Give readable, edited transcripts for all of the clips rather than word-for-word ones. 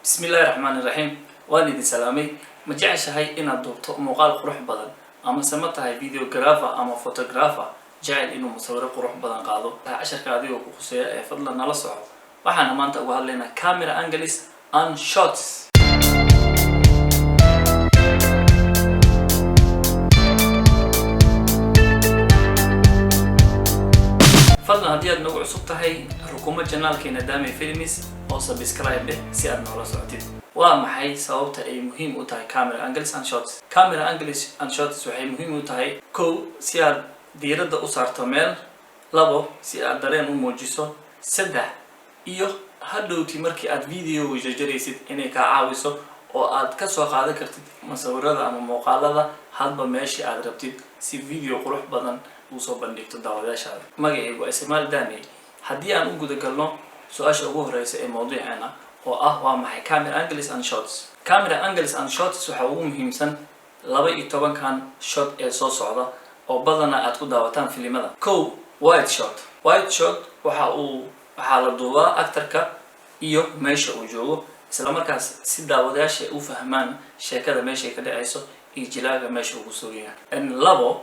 بسم الله الرحمن الرحيم والدي سلامي ما جعش هاي إن الدكتور مقال قروح بدن أما سمتها هاي فيديوغرافا أما فوتوغرافا جعل إنه مصور قروح بدن قاضو عشر كادي وخصوصية فضلا نلصعه وحنا ما أنت وهل لنا كاميرا أنجليس أن شوتس فضلا هدية نوع صوتها هي رقم الجنال كي ندامي فيلميس أو سبسكرايب له سيادنا ولا صوتي ومحي صوبته أي مهم وتاي كاميرا أنجليس أن شوتس كاميرا أنجليس أن شوتس وحي مهم وتاي كو سياد ديرد أسر تمل لبو سياد درين وموجسو سدح إيوه هادوتي مركي أد فيديو وجريسيد إني كعاوسو أو أد كسو قاعدة كرتid مصورة أما مقالة هاد بماشي أد ربتid سي فيديو قروح بدن وصوب بنديكتو داوداش هذا مجيء واسمال دامي حدي أنا أقول لكلنا سؤال شغوه رئيس الموضوع ومحي كاميرا أنجليس أن شوتس كاميرا أنجليس أن شوتس وحوه مهم سن لبي طبعا كان شوت الصوص عضا أو بدنا أتقول داوتان في لماذا كو وايد شوت وحال الضوء أكتر ك إيوه ماشي وجوه إسلام كاس سيد داوداش وفهمان شيء كذا ماشي كذا عيسو إجلاء ماشي وجوه إن لبو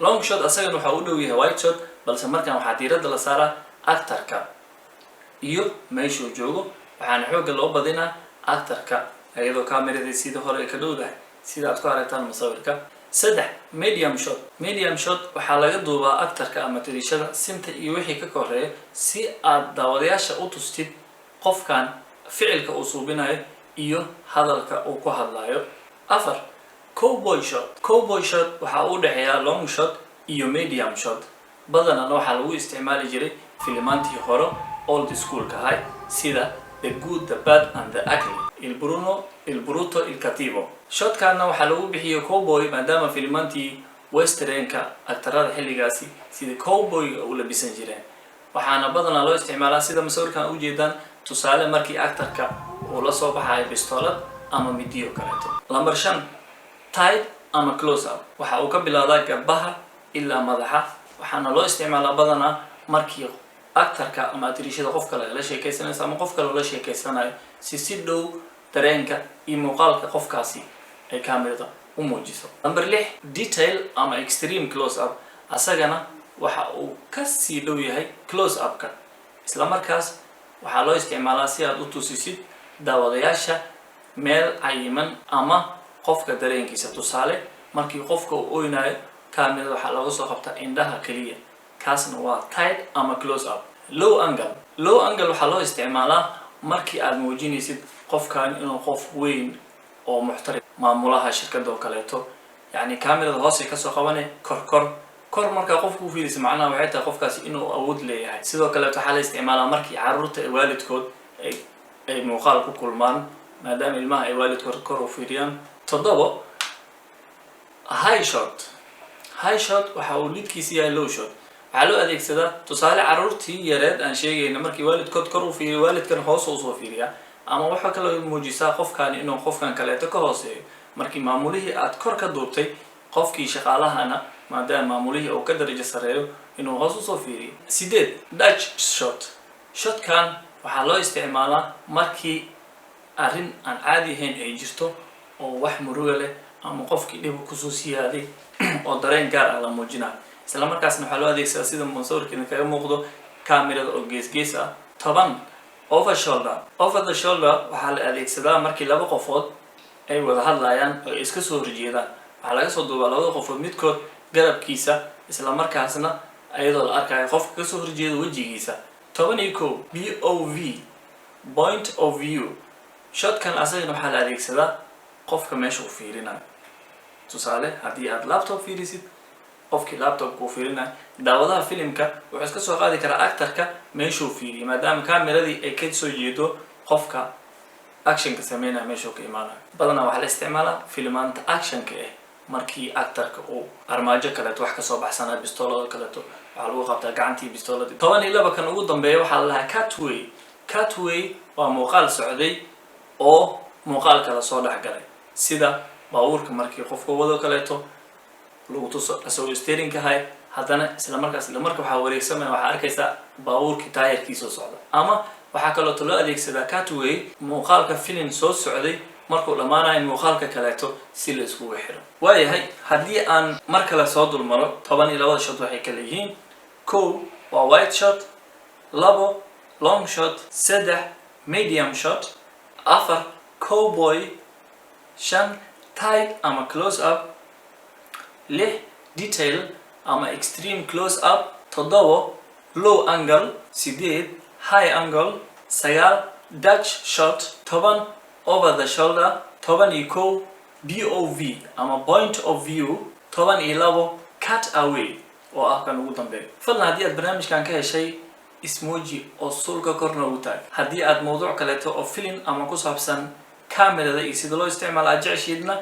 لونج شوت أصلاً وحاوله وياه وايد شوت بس مركان وحديرة دلسارة أكتر كا إيوه ماشي وجوه وحنحوق اللعبة دينا أكتر كا أيضا كاميرا دي سيده هراء كدودة سيده أتكار تان مصور كا سدح ميديوم شوت وحلاقة دوبا أكتر كا أما تريشة سمت إيوحي ككوري سي داودياش أوتوستيد قف كان فعل كأصوبنا إيوه هذا كأوكو هذا أفر كوبوي شوت waxaa u dhaxeeya long shot iyo medium shot badanaa waxa lagu isticmaali jiray filmaantii hore old school ka ahay sida the good the bad and the ugly il bruto il cattivo shot kana waxa lagu bixiyo cowboy maadaama filmaantii westernka aktarada xilligaasi sida cowboy u labisan jireen waxaana badanaa loo isticmaalaa sida masawirkan u jeedaan tusaale markii aktarka uu la soo baxay pistoolad ama midiyo kaleeto lambar 5 tight ama close up waxa uu ka bilowdaa garbaha ilaa madaxa waxaana loo isticmaalaa badanaa markii aktarka ama atirishada qof kale la sheekaysanaysa ama qof kale la sheekaysanayo si dhow dareenka iyo muuqaalka qofkaasi ay kaamirada u muujiso number 6 detail ama extreme close up asagana waxa uu ka sii dhow yahay close up ka isla markaas waxa loo isticmaalaa si aad u tusisid daawadayaasha meel cayiman ama qofka dareenkiisa tusaale markii qofka uu oynayo kaamirada waxa lagu soo qabtaa indhaha kaliya kaasna waa tight ama close up low angle waxa loo isticmaalaa markii aad muujinaysid qofkan inuu qof weyn oo muxtarim maamulaha shirkadda oo kaleeto yani kaamirada hoos ka soo qabanay kor marka qofku u fiiriso macnaha waxay tahay qofkaasi inuu awood leeyahay sidoo kale waxa la isticmaalaa markii caruurta waalidkood ay muuqaal ku kulmaan maadaama ilmaha ay waalidkood kor u fiiriyaan تضبط هاي شوت وحاول ليدكيس يا لو شوت على أديك سدا تصالح عرورتي يرد أن شيء إن مركي والد كود كرو في والد كان خاص وصوفيريا أما وحنا كلا موجسا خوف كان إنه خوف كان كلا تكهاسي مركي معموله أذكر كدوبتي خوف كي شغالها أنا ما دام معموله أو كدر جسره إنه خاص وصوفيري سيدت داتش شوت كان وحلا استعماله مركي أرين أن عادي هين أيجستو oo wax muruga leh ama qofkii dhib ku soo siyaaday oo dareen gaar ah la muujinayo isla markaasna waxa loo adeegsadaa sida monsoorkiina kaga muuqdo kaamirada oo gees ah taban over the shoulder waxa la adeegsadaa markii laba qofood ay wada hadlayaan oo iska soo horjeedaan waxa laga soo duubaa laba qofood midkood garabkiisa isla markaasna ayadoo la arkayo qofka ka soo horjeeda wajigiisa 11 POV point of view shotkan asagana waxa la adeegsadaa qofka meesha uu fiirinayo tusaale hadii aad laptop fiirisid qofkii laptop ku fiirinayo daawadaha filimka wuxuu iska soo qaadi karaa aktarka meesha uu fiiriyo maadaama kaamiradii ay ka soo jeedo qofka action ka sameynaya meesha uu ka imaanayo badanaa waxa la isticmaalaa filmaanta action ka markii aktarka uu armaajo kale wax ka soo baxsanaa pistoolada kale waxa lagu qabtaa gacantii pistoolada 12 kan ugu dambeeya waxa la lahaa cutaway waa muuqaal socday oo muuqaal kala soo dhaxgalay sida baabuurka markii qofka wado kaleeto lagu tuso asoo steering ka hay hadana isla marka waxa wareegsamay waxa arkaysa baabuurkii taayirkiisa socda ama waxaa kaloo loo adeegsadaa cutaway muuqaalka film soo socday markuu dhamaanayo muuqaalka kaleeto si la isku xiro. waayahay haddii aan mar kale soo dulmaro 12 shot waxay kala yihiin: 1 waa wide shot, 2 long shot, 3 medium shot, 4 cowboy, 5 tight ama close up, 6 detail ama extreme close up, 7 low angle, 8 high angle, 9 Dutch shot, 10 over the shoulder, 11 POV ama point of view, 12 cut away oo ah kan ugu dambeeyo. fadlan haddii aad barnaamijkan ka heshay ismooji oo sulka korna u taag. haddii aad mowduuc kaleeto oo film ama ku saabsan kaamirada iyo sida loo isticmaalo aad jeceshiidna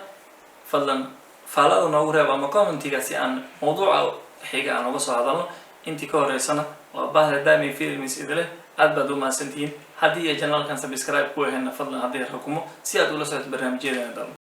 fadlan faalada noogu reeb ama commentiga si aan mowduuca xiga aan uga soo hadalno. intii ka horeysana waa bahda Dami Films idile aad baad u mahadsantihiin. haddii ay channelkan subscribe ku ahayn fadlan haddii rakumo si aad ula socoto barnaamijyadeena.